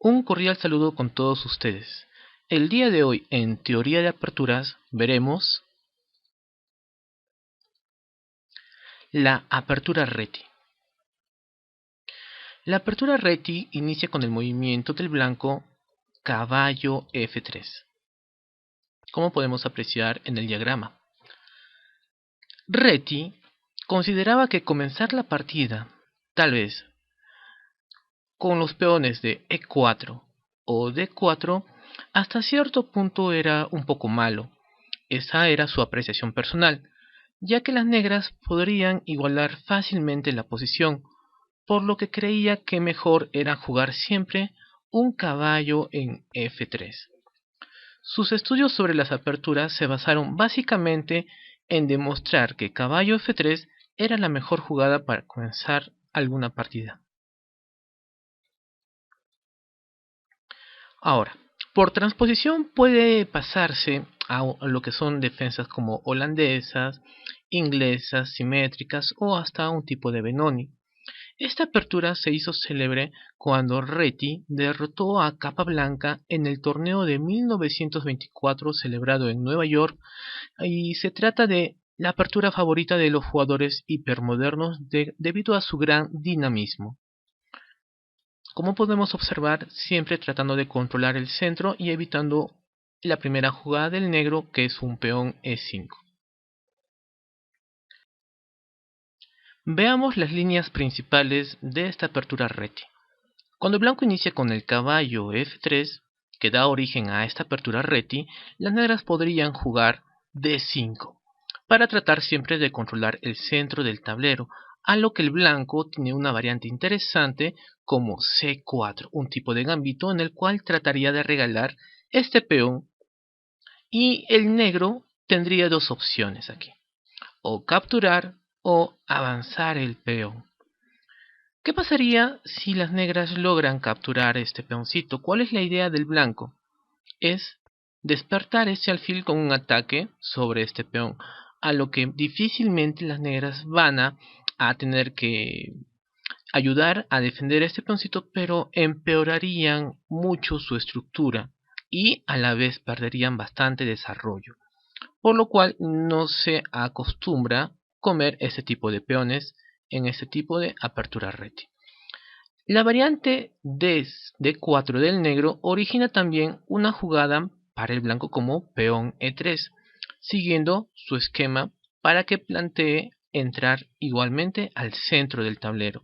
Un cordial saludo con todos ustedes. El día de hoy, en Teoría de Aperturas, veremos la apertura Reti. La apertura Reti inicia con el movimiento del blanco caballo F3, como podemos apreciar en el diagrama. Reti consideraba que comenzar la partida, tal vez con los peones de E4 o D4, hasta cierto punto era un poco malo. Esa era su apreciación personal, ya que las negras podrían igualar fácilmente la posición, por lo que creía que mejor era jugar siempre un caballo en F3. Sus estudios sobre las aperturas se basaron básicamente en demostrar que caballo F3 era la mejor jugada para comenzar alguna partida. Ahora, por transposición puede pasarse a lo que son defensas como holandesas, inglesas, simétricas o hasta un tipo de Benoni. Esta apertura se hizo célebre cuando Reti derrotó a Capablanca en el torneo de 1924 celebrado en Nueva York, y se trata de la apertura favorita de los jugadores hipermodernos debido a su gran dinamismo. Como podemos observar, siempre tratando de controlar el centro y evitando la primera jugada del negro, que es un peón E5. Veamos las líneas principales de esta apertura Reti. Cuando el blanco inicia con el caballo F3, que da origen a esta apertura Reti, las negras podrían jugar D5, para tratar siempre de controlar el centro del tablero, a lo que el blanco tiene una variante interesante como C4, un tipo de gambito en el cual trataría de regalar este peón, y el negro tendría dos opciones aquí, o capturar o avanzar el peón. ¿Qué pasaría si las negras logran capturar este peoncito? ¿Cuál es la idea del blanco? Es despertar este alfil con un ataque sobre este peón, a lo que difícilmente las negras van a tener que ayudar a defender este peoncito, pero empeorarían mucho su estructura y a la vez perderían bastante desarrollo, por lo cual no se acostumbra comer este tipo de peones en este tipo de apertura Reti. La variante D4 del negro origina también una jugada para el blanco como peón E3, siguiendo su esquema para que plantee entrar igualmente al centro del tablero.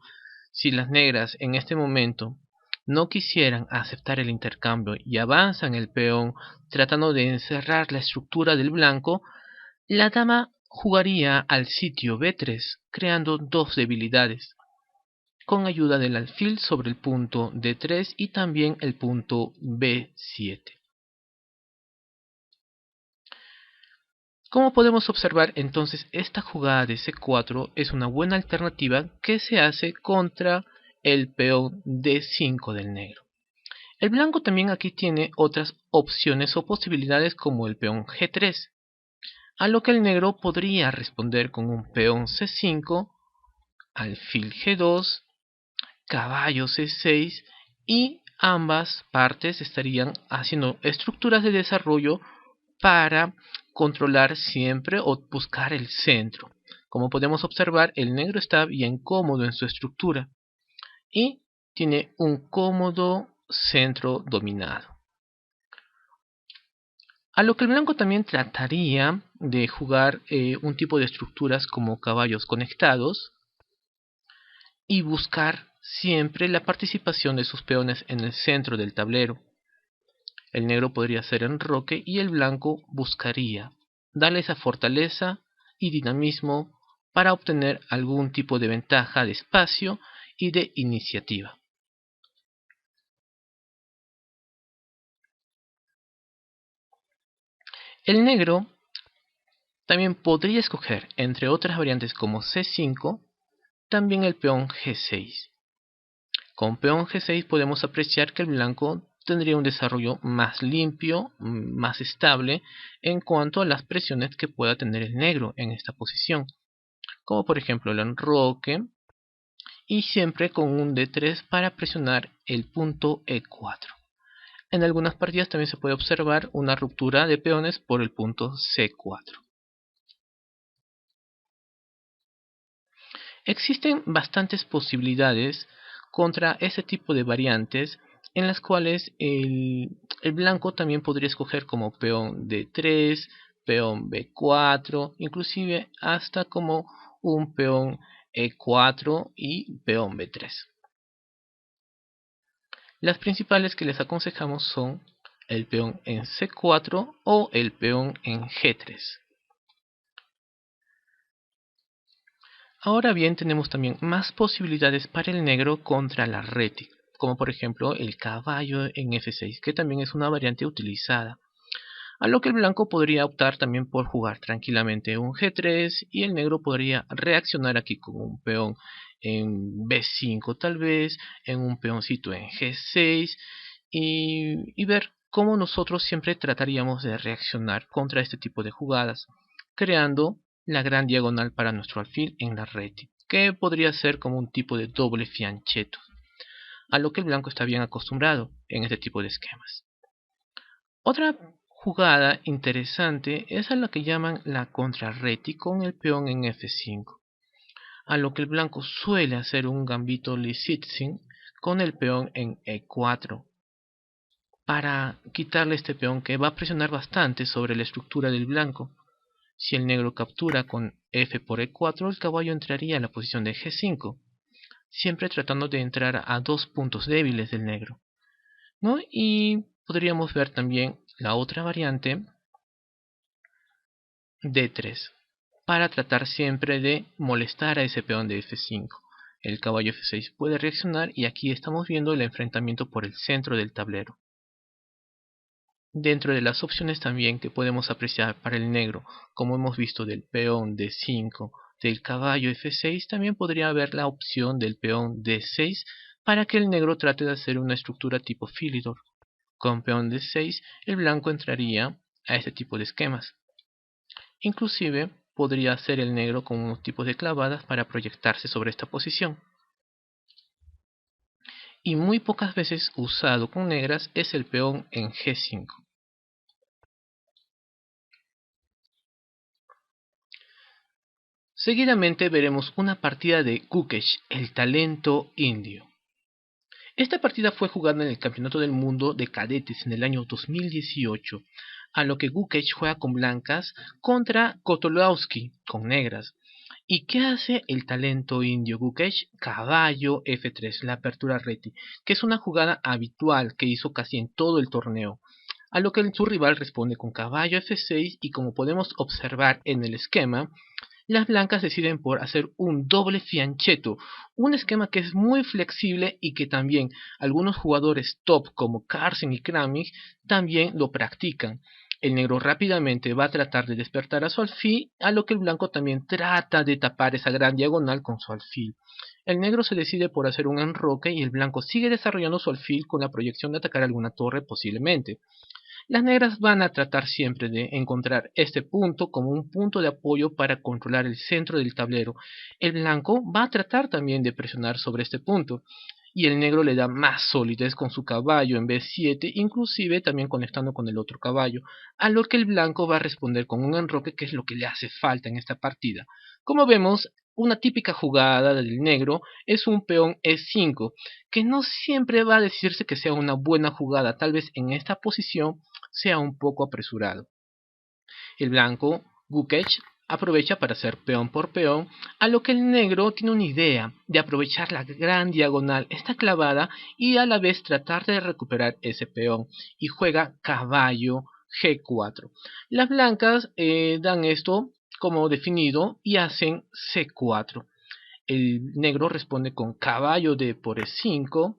Si las negras en este momento no quisieran aceptar el intercambio y avanzan el peón tratando de encerrar la estructura del blanco, la dama jugaría al sitio B3, creando dos debilidades, con ayuda del alfil sobre el punto D3 y también el punto B7. Como podemos observar, entonces esta jugada de C4 es una buena alternativa que se hace contra el peón D5 del negro. El blanco también aquí tiene otras opciones o posibilidades como el peón G3, a lo que el negro podría responder con un peón C5, alfil G2, caballo C6, y ambas partes estarían haciendo estructuras de desarrollo para controlar siempre o buscar el centro. Como podemos observar, el negro está bien cómodo en su estructura y tiene un cómodo centro dominado. A lo que el blanco también trataría de jugar un tipo de estructuras como caballos conectados y buscar siempre la participación de sus peones en el centro del tablero. El negro podría hacer enroque y el blanco buscaría darle esa fortaleza y dinamismo para obtener algún tipo de ventaja de espacio y de iniciativa. El negro también podría escoger, entre otras variantes como C5, también el peón G6. Con peón G6 podemos apreciar que el blanco tendría un desarrollo más limpio, más estable en cuanto a las presiones que pueda tener el negro en esta posición, como por ejemplo el enroque y siempre con un D3 para presionar el punto E4. En algunas partidas también se puede observar una ruptura de peones por el punto C4. Existen bastantes posibilidades contra ese tipo de variantes en las cuales el blanco también podría escoger como peón D3, peón B4, inclusive hasta como un peón E4 y peón B3. Las principales que les aconsejamos son el peón en C4 o el peón en G3. Ahora bien, tenemos también más posibilidades para el negro contra la reti, como por ejemplo el caballo en F6, que también es una variante utilizada. A lo que el blanco podría optar también por jugar tranquilamente un G3 y el negro podría reaccionar aquí con un peón en B5 tal vez, en un peoncito en G6 y ver cómo nosotros siempre trataríamos de reaccionar contra este tipo de jugadas, creando la gran diagonal para nuestro alfil en la reti, que podría ser como un tipo de doble fianchetto, a lo que el blanco está bien acostumbrado en este tipo de esquemas. Otra jugada interesante es a la que llaman la contrarreti con el peón en F5, a lo que el blanco suele hacer un gambito Lisitzin con el peón en E4, para quitarle este peón que va a presionar bastante sobre la estructura del blanco. Si el negro captura con F por E4, el caballo entraría a la posición de G5, siempre tratando de entrar a dos puntos débiles del negro, ¿no? Y podríamos ver también la otra variante, D3, para tratar siempre de molestar a ese peón de F5. El caballo F6 puede reaccionar y aquí estamos viendo el enfrentamiento por el centro del tablero. Dentro de las opciones también que podemos apreciar para el negro, como hemos visto del peón D5, del caballo F6, también podría haber la opción del peón D6 para que el negro trate de hacer una estructura tipo Philidor. Con peón D6 el blanco entraría a este tipo de esquemas. Inclusive podría hacer el negro con unos tipos de clavadas para proyectarse sobre esta posición. Y muy pocas veces usado con negras es el peón en G5. Seguidamente veremos una partida de Gukesh, el talento indio. Esta partida fue jugada en el Campeonato del Mundo de Cadetes en el año 2018, a lo que Gukesh juega con blancas contra Kotolowski con negras. ¿Y qué hace el talento indio Gukesh? Caballo F3, la apertura reti, que es una jugada habitual que hizo casi en todo el torneo. A lo que su rival responde con caballo F6 y como podemos observar en el esquema, las blancas deciden por hacer un doble fianchetto, un esquema que es muy flexible y que también algunos jugadores top como Carlsen y Kramnik también lo practican. El negro rápidamente va a tratar de despertar a su alfil, a lo que el blanco también trata de tapar esa gran diagonal con su alfil. El negro se decide por hacer un enroque y el blanco sigue desarrollando su alfil con la proyección de atacar alguna torre posiblemente. Las negras van a tratar siempre de encontrar este punto como un punto de apoyo para controlar el centro del tablero. El blanco va a tratar también de presionar sobre este punto. Y el negro le da más solidez con su caballo en B7, inclusive también conectando con el otro caballo, a lo que el blanco va a responder con un enroque que es lo que le hace falta en esta partida. Como vemos, una típica jugada del negro es un peón E5, que no siempre va a decirse que sea una buena jugada, tal vez en esta posición sea un poco apresurado. El blanco, Gukesh, aprovecha para hacer peón por peón, a lo que el negro tiene una idea de aprovechar la gran diagonal, esta clavada, y a la vez tratar de recuperar ese peón, y juega caballo G4. Las blancas dan esto como definido y hacen C4. El negro responde con caballo D por E5.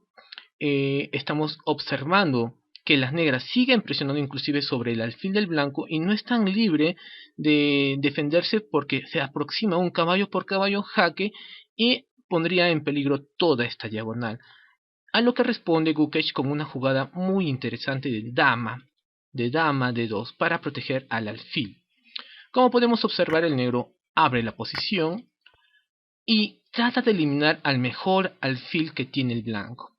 Estamos observando que las negras siguen presionando inclusive sobre el alfil del blanco y no están libres de defenderse porque se aproxima un caballo por caballo jaque y pondría en peligro toda esta diagonal. A lo que responde Gukesh con una jugada muy interesante de dama de 2 para proteger al alfil. Como podemos observar, el negro abre la posición y trata de eliminar al mejor alfil que tiene el blanco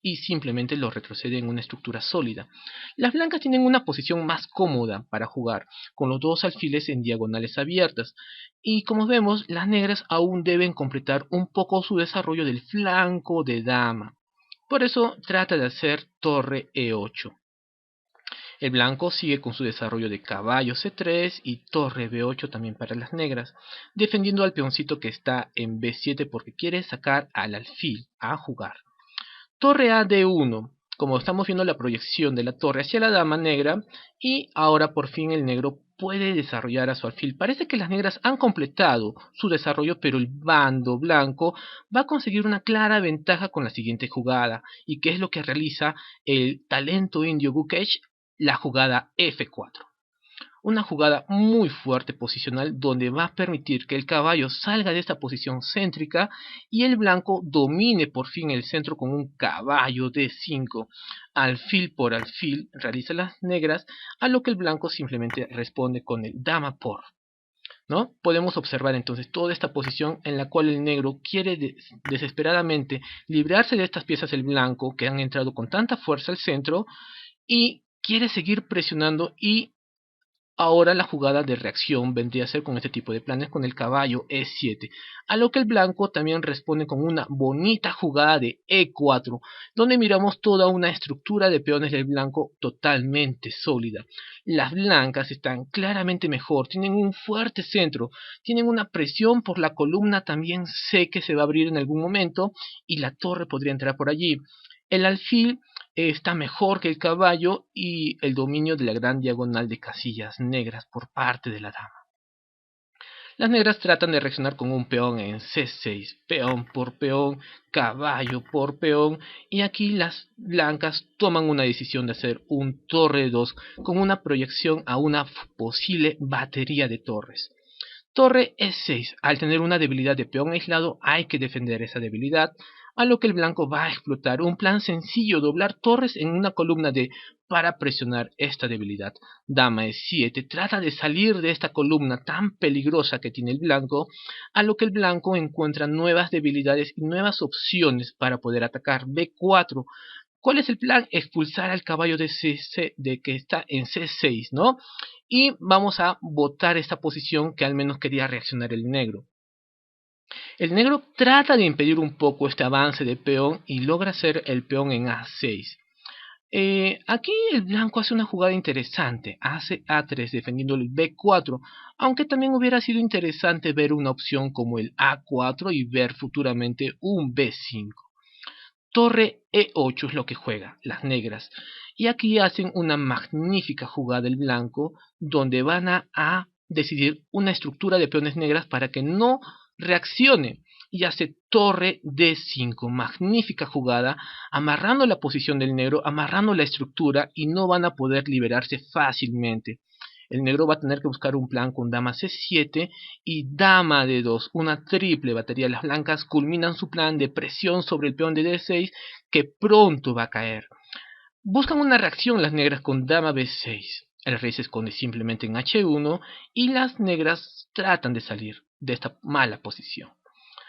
y simplemente lo retrocede en una estructura sólida. Las blancas tienen una posición más cómoda para jugar, con los dos alfiles en diagonales abiertas, y como vemos, las negras aún deben completar un poco su desarrollo del flanco de dama. Por eso trata de hacer torre E8. El blanco sigue con su desarrollo de caballo C3 y torre B8 también para las negras, defendiendo al peoncito que está en B7 porque quiere sacar al alfil a jugar. Torre A D1, como estamos viendo la proyección de la torre hacia la dama negra, y ahora por fin el negro puede desarrollar a su alfil. Parece que las negras han completado su desarrollo, pero el bando blanco va a conseguir una clara ventaja con la siguiente jugada, y que es lo que realiza el talento indio Gukesh, la jugada F4. Una jugada muy fuerte posicional donde va a permitir que el caballo salga de esta posición céntrica y el blanco domine por fin el centro con un caballo D5. Alfil por alfil realiza las negras, a lo que el blanco simplemente responde con el dama por. ¿No? Podemos observar entonces toda esta posición en la cual el negro quiere desesperadamente librarse de estas piezas del blanco que han entrado con tanta fuerza al centro y quiere seguir presionando. Y ahora la jugada de reacción vendría a ser con este tipo de planes con el caballo E7, a lo que el blanco también responde con una bonita jugada de E4, donde miramos toda una estructura de peones del blanco totalmente sólida. Las blancas están claramente mejor, tienen un fuerte centro, tienen una presión por la columna, también sé que se va a abrir en algún momento y la torre podría entrar por allí. El alfil está mejor que el caballo y el dominio de la gran diagonal de casillas negras por parte de la dama. Las negras tratan de reaccionar con un peón en C6, peón por peón, caballo por peón, y aquí las blancas toman una decisión de hacer un torre 2 con una proyección a una posible batería de torres. Torre E6, al tener una debilidad de peón aislado hay que defender esa debilidad, a lo que el blanco va a explotar un plan sencillo, doblar torres en una columna D para presionar esta debilidad. Dama E7 trata de salir de esta columna tan peligrosa que tiene el blanco, a lo que el blanco encuentra nuevas debilidades y nuevas opciones para poder atacar. B4. ¿Cuál es el plan? Expulsar al caballo de que está en C6, ¿no? Y vamos a botar esta posición que al menos quería reaccionar el negro. El negro trata de impedir un poco este avance de peón y logra hacer el peón en A6. Aquí el blanco hace una jugada interesante, hace A3 defendiendo el B4, aunque también hubiera sido interesante ver una opción como el A4 y ver futuramente un B5. Torre E8 es lo que juega las negras, y aquí hacen una magnífica jugada el blanco, donde van a decidir una estructura de peones negras para que no reaccione, y hace torre D5, magnífica jugada, amarrando la posición del negro, amarrando la estructura, y no van a poder liberarse fácilmente. El negro va a tener que buscar un plan con dama C7 y dama D2, una triple batería. Las blancas culminan su plan de presión sobre el peón de D6 que pronto va a caer. Buscan una reacción las negras con dama B6. El rey se esconde simplemente en H1 y las negras tratan de salir de esta mala posición.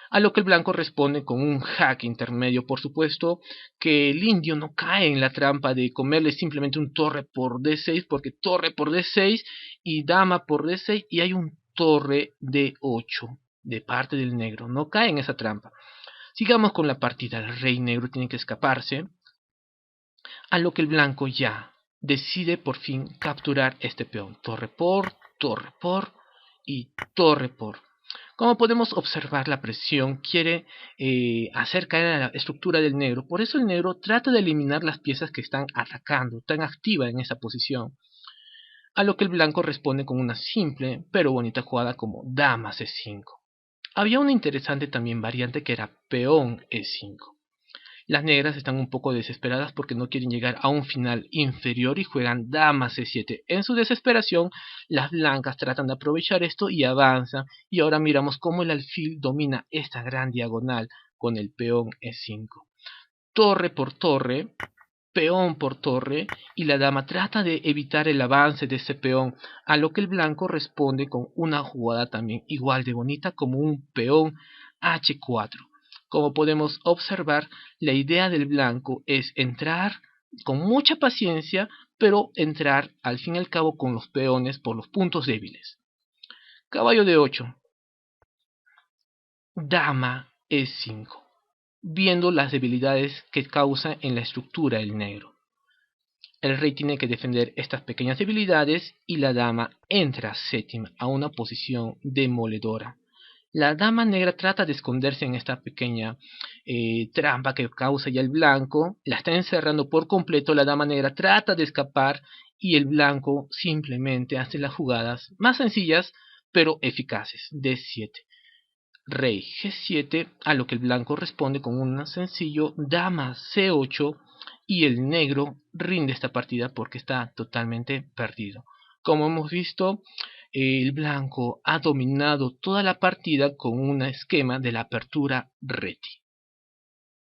A lo que el blanco responde con un jaque intermedio, por supuesto, que el indio no cae en la trampa de comerle simplemente un torre por D6, porque torre por D6 y dama por D6 y hay un torre D8 de parte del negro, no cae en esa trampa. Sigamos con la partida, el rey negro tiene que escaparse, a lo que el blanco ya decide por fin capturar este peón, torre por y torre por. Como podemos observar, la presión quiere hacer caer a la estructura del negro. Por eso el negro trata de eliminar las piezas que están atacando, tan activa en esa posición. A lo que el blanco responde con una simple pero bonita jugada como dama C5. Había una interesante también variante que era peón E5. Las negras están un poco desesperadas porque no quieren llegar a un final inferior y juegan dama C7. En su desesperación, las blancas tratan de aprovechar esto y avanzan. Y ahora miramos cómo el alfil domina esta gran diagonal con el peón E5. Torre por torre, peón por torre, y la dama trata de evitar el avance de ese peón, a lo que el blanco responde con una jugada también igual de bonita como un peón H4. Como podemos observar, la idea del blanco es entrar con mucha paciencia, pero entrar al fin y al cabo con los peones por los puntos débiles. Caballo de 8. Dama E5. Viendo las debilidades que causa en la estructura el negro. El rey tiene que defender estas pequeñas debilidades y la dama entra séptima a una posición demoledora. La dama negra trata de esconderse en esta pequeña trampa que causa ya el blanco, la está encerrando por completo, la dama negra trata de escapar y el blanco simplemente hace las jugadas más sencillas pero eficaces. D7, rey G7, a lo que el blanco responde con un sencillo dama C8 y el negro rinde esta partida porque está totalmente perdido. Como hemos visto, el blanco ha dominado toda la partida con un esquema de la apertura reti.